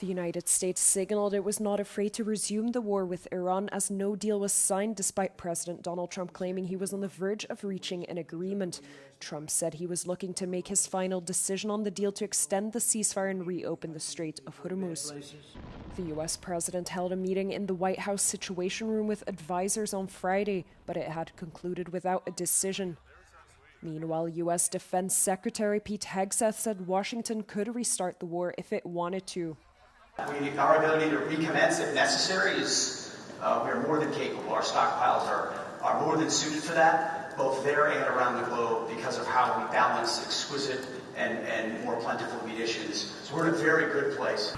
The United States signaled it was not afraid to resume the war with Iran as no deal was signed despite President Donald Trump claiming he was on the verge of reaching an agreement. Trump said he was looking to make his final decision on the deal to extend the ceasefire and reopen the Strait of Hormuz. The U.S. president held a meeting in the White House Situation Room with advisors on Friday, but it had concluded without a decision. Meanwhile, U.S. Defense Secretary Pete Hegseth said Washington could restart the war if it wanted to. Our ability to recommence if necessary is we are more than capable. Our stockpiles are more than suited for that, both there and around the globe, because of how we balance exquisite and more plentiful munitions. So we're in a very good place.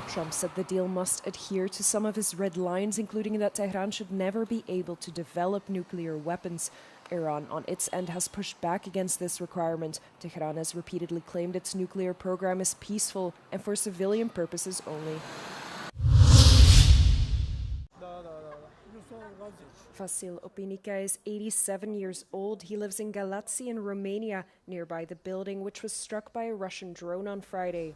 Trump said the deal must adhere to some of his red lines, including that Tehran should never be able to develop nuclear weapons. Iran, on its end, has pushed back against this requirement. Tehran has repeatedly claimed its nuclear program is peaceful and for civilian purposes only. Vasil Opinica is 87 years old. He lives in Galați in Romania, nearby the building which was struck by a Russian drone on Friday.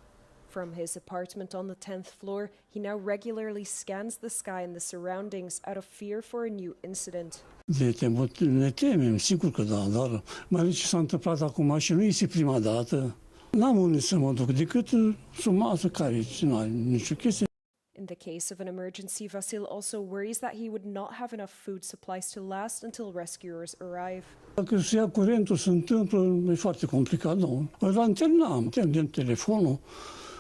From his apartment on the 10th floor, he now regularly scans the sky and the surroundings out of fear for a new incident. Ne temem, sigur că da, dar mai ales ce s-a întâmplat acum și nu este prima dată. N-am unde să mă duc decât sub masă care nu are nicio chestie. In the case of an emergency, Vasil also worries that he would not have enough food supplies to last until rescuers arrive. Dacă se ia curentul, se întâmplă, e foarte complicat, nu? Lanterne am, telefonul,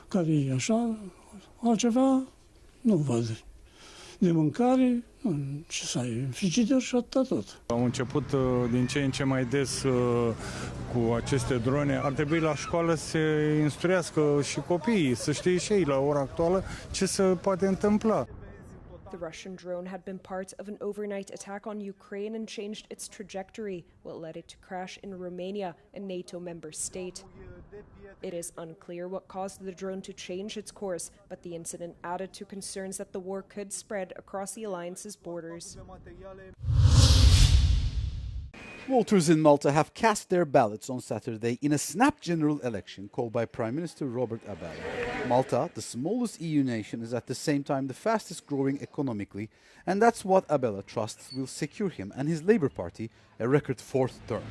care e așa, altceva nu văd. De mâncare, ce să ai, frigider și atâta tot. Au început din ce în ce mai des cu aceste drone. Ar trebui la școală să se instruiască și copiii, să știe și ei la ora actuală ce se poate întâmpla. The Russian drone had been part of an overnight attack on Ukraine and changed its trajectory, what led it to crash in Romania, a NATO member state. It is unclear what caused the drone to change its course, but the incident added to concerns that the war could spread across the alliance's borders. Voters in Malta have cast their ballots on Saturday in a snap general election called by Prime Minister Robert Abela. Malta, the smallest EU nation, is at the same time the fastest growing economically, and that's what Abela trusts will secure him and his Labour Party a record fourth term.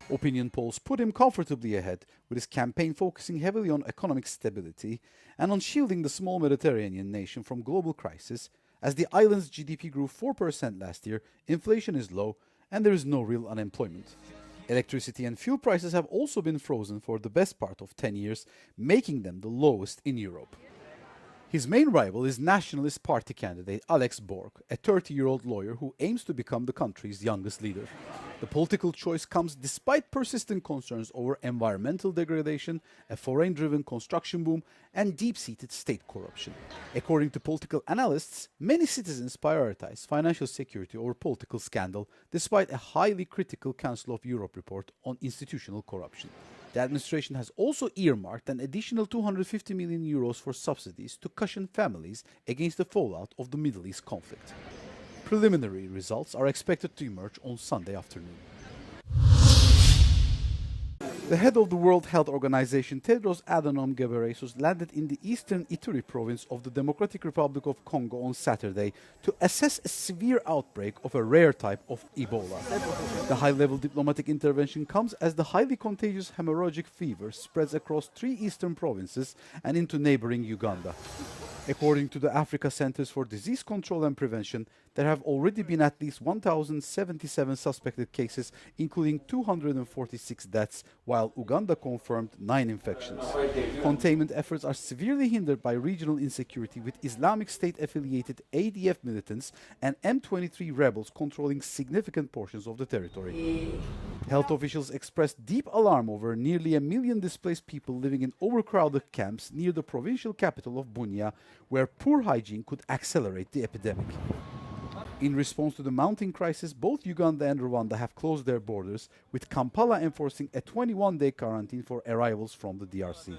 Opinion polls put him comfortably ahead, with his campaign focusing heavily on economic stability and on shielding the small Mediterranean nation from global crisis. As the island's GDP grew 4% last year, inflation is low, and there is no real unemployment. Electricity and fuel prices have also been frozen for the best part of 10 years, making them the lowest in Europe. His main rival is Nationalist Party candidate Alex Borg, a 30-year-old lawyer who aims to become the country's youngest leader. The political choice comes despite persistent concerns over environmental degradation, a foreign-driven construction boom, and deep-seated state corruption. According to political analysts, many citizens prioritize financial security over political scandal, despite a highly critical Council of Europe report on institutional corruption. The administration has also earmarked an additional €250 million for subsidies to cushion families against the fallout of the Middle East conflict. Preliminary results are expected to emerge on Sunday afternoon. The head of the World Health Organization, Tedros Adhanom Ghebreyesus, landed in the eastern Ituri province of the Democratic Republic of Congo on Saturday to assess a severe outbreak of a rare type of Ebola. The high-level diplomatic intervention comes as the highly contagious hemorrhagic fever spreads across 3 eastern provinces and into neighboring Uganda. According to the Africa Centers for Disease Control and Prevention, there have already been at least 1,077 suspected cases, including 246 deaths, while Uganda confirmed 9 infections. Containment efforts are severely hindered by regional insecurity, with Islamic State-affiliated ADF militants and M23 rebels controlling significant portions of the territory. Health officials expressed deep alarm over nearly 1 million displaced people living in overcrowded camps near the provincial capital of Bunia, where poor hygiene could accelerate the epidemic. In response to the mounting crisis, both Uganda and Rwanda have closed their borders, with Kampala enforcing a 21-day quarantine for arrivals from the DRC.